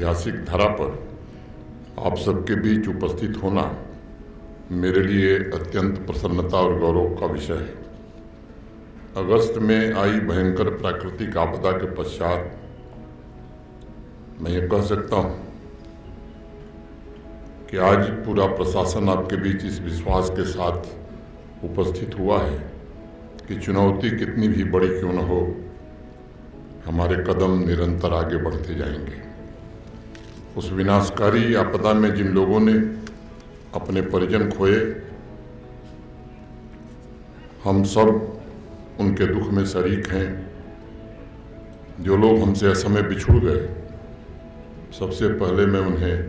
ऐतिहासिक धरा पर आप सबके बीच उपस्थित होना मेरे लिए अत्यंत प्रसन्नता और गौरव का विषय है। अगस्त में आई भयंकर प्राकृतिक आपदा के पश्चात मैं ये कह सकता हूँ कि आज पूरा प्रशासन आपके बीच इस विश्वास के साथ उपस्थित हुआ है कि चुनौती कितनी भी बड़ी क्यों न हो, हमारे कदम निरंतर आगे बढ़ते जाएंगे। उस विनाशकारी आपदा में जिन लोगों ने अपने परिजन खोए, हम सब उनके दुख में शरीक हैं। जो लोग हमसे असमय बिछुड़ गए, सबसे पहले मैं उन्हें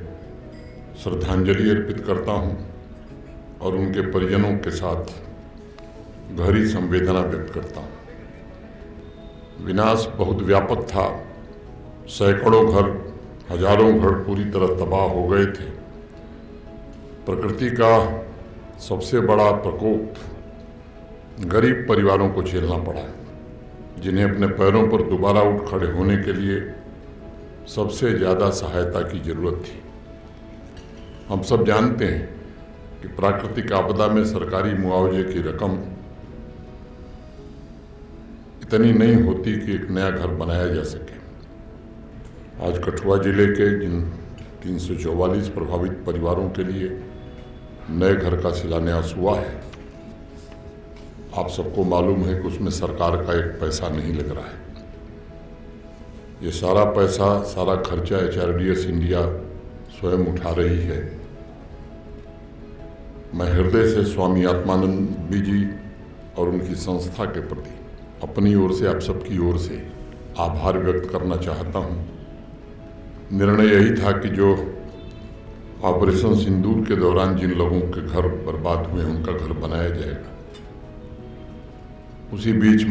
श्रद्धांजलि अर्पित करता हूं और उनके परिजनों के साथ गहरी संवेदना व्यक्त करता हूं। विनाश बहुत व्यापक था। सैकड़ों घर, हजारों घर पूरी तरह तबाह हो गए थे। प्रकृति का सबसे बड़ा प्रकोप गरीब परिवारों को झेलना पड़ा, जिन्हें अपने पैरों पर दोबारा उठ खड़े होने के लिए सबसे ज़्यादा सहायता की जरूरत थी। हम सब जानते हैं कि प्राकृतिक आपदा में सरकारी मुआवजे की रकम इतनी नहीं होती कि एक नया घर बनाया जा सके। आज कठुआ जिले के जिन 344 प्रभावित परिवारों के लिए नए घर का शिलान्यास हुआ है, आप सबको मालूम है कि उसमें सरकार का एक पैसा नहीं लग रहा है। ये सारा पैसा, सारा खर्चा HRDS इंडिया स्वयं उठा रही है। मैं हृदय से स्वामी आत्मानंद जी और उनकी संस्था के प्रति अपनी ओर से, आप सबकी ओर से आभार व्यक्त करना चाहता हूँ। निर्णय यही था कि जो ऑपरेशन सिंदूर के दौरान जिन लोगों के घर बर्बाद हुए, उनका घर बनाया जाएगा। उसी बीच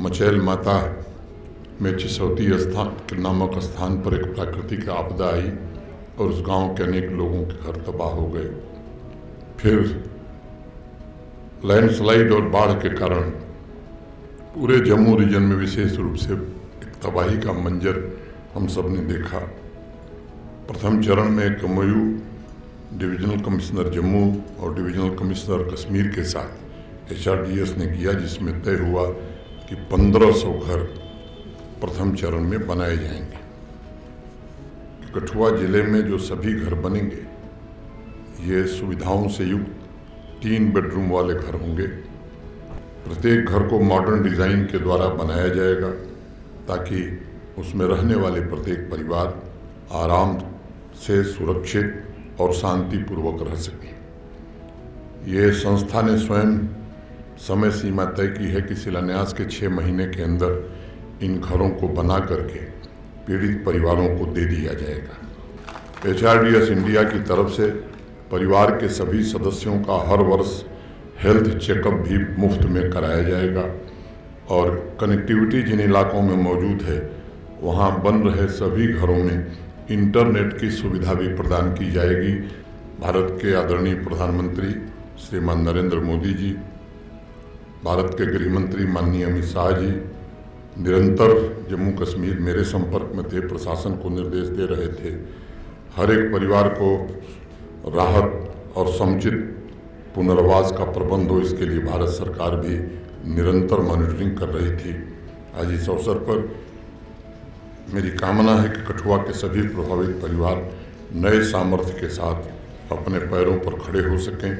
मचैल माता में चिसौती स्थान के नामक स्थान पर एक प्राकृतिक आपदा आई और उस गांव के अनेक लोगों के घर तबाह हो गए। फिर लैंडस्लाइड और बाढ़ के कारण पूरे जम्मू रीजन में विशेष रूप से एक तबाही का मंजर हम सब ने देखा। प्रथम चरण में कमोयू डिविजनल कमिश्नर जम्मू और डिविजनल कमिश्नर कश्मीर के साथ HRDS ने किया, जिसमें तय हुआ कि 1500 घर प्रथम चरण में बनाए जाएंगे। कठुआ जिले में जो सभी घर बनेंगे, ये सुविधाओं से युक्त 3 बेडरूम वाले घर होंगे। प्रत्येक घर को मॉडर्न डिज़ाइन के द्वारा बनाया जाएगा ताकि उसमें रहने वाले प्रत्येक परिवार आराम से, सुरक्षित और शांतिपूर्वक रह सके। ये संस्था ने स्वयं समय सीमा तय की है कि शिलान्यास के 6 महीने के अंदर इन घरों को बना करके पीड़ित परिवारों को दे दिया जाएगा। HRDS इंडिया की तरफ से परिवार के सभी सदस्यों का हर वर्ष हेल्थ चेकअप भी मुफ्त में कराया जाएगा और कनेक्टिविटी जिन इलाकों में मौजूद है, वहाँ बन रहे सभी घरों में इंटरनेट की सुविधा भी प्रदान की जाएगी। भारत के आदरणीय प्रधानमंत्री श्रीमान नरेंद्र मोदी जी, भारत के गृह मंत्री माननीय अमित शाह जी निरंतर जम्मू कश्मीर मेरे संपर्क में थे, प्रशासन को निर्देश दे रहे थे। हर एक परिवार को राहत और समुचित पुनर्वास का प्रबंध हो, इसके लिए भारत सरकार भी निरंतर मॉनिटरिंग कर रही थी। आज इस अवसर पर मेरी कामना है कि कठुआ के सभी प्रभावित परिवार नए सामर्थ्य के साथ अपने पैरों पर खड़े हो सकें।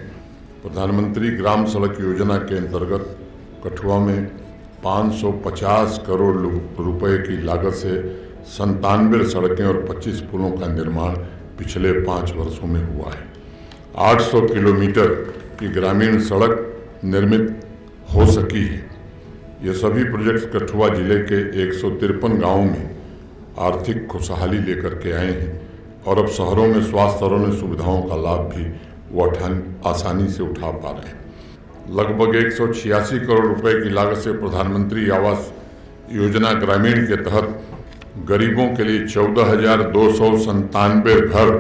प्रधानमंत्री ग्राम सड़क योजना के अंतर्गत कठुआ में 550 करोड़ रुपए की लागत से 97 सड़कें और 25 पुलों का निर्माण पिछले 5 वर्षों में हुआ है। 800 किलोमीटर की ग्रामीण सड़क निर्मित हो सकी है। ये सभी प्रोजेक्ट्स कठुआ जिले के 153 गांवों में आर्थिक खुशहाली लेकर के आए हैं और अब शहरों में स्वास्थ्य और अन्य सुविधाओं का लाभ भी वो आसानी से उठा पा रहे हैं। लगभग 186 करोड़ रुपए की लागत से प्रधानमंत्री आवास योजना ग्रामीण के तहत गरीबों के लिए 14,297 घर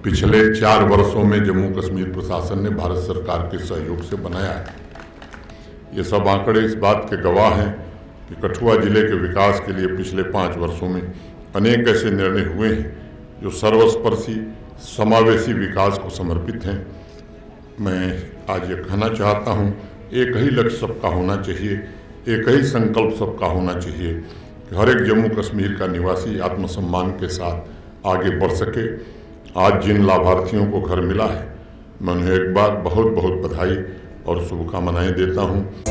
पिछले 4 वर्षों में जम्मू कश्मीर प्रशासन ने भारत सरकार के सहयोग से बनाया है। ये सब आंकड़े इस बात के गवाह हैं कि कठुआ जिले के विकास के लिए पिछले 5 वर्षों में अनेक ऐसे निर्णय हुए हैं जो सर्वस्पर्शी समावेशी विकास को समर्पित हैं। मैं आज ये कहना चाहता हूँ, एक ही लक्ष्य सबका होना चाहिए, एक ही संकल्प सबका होना चाहिए कि हर एक जम्मू कश्मीर का निवासी आत्मसम्मान के साथ आगे बढ़ सके। आज जिन लाभार्थियों को घर मिला है, मैं उन्हें एक बार बहुत बहुत बधाई और शुभकामनाएं देता हूँ।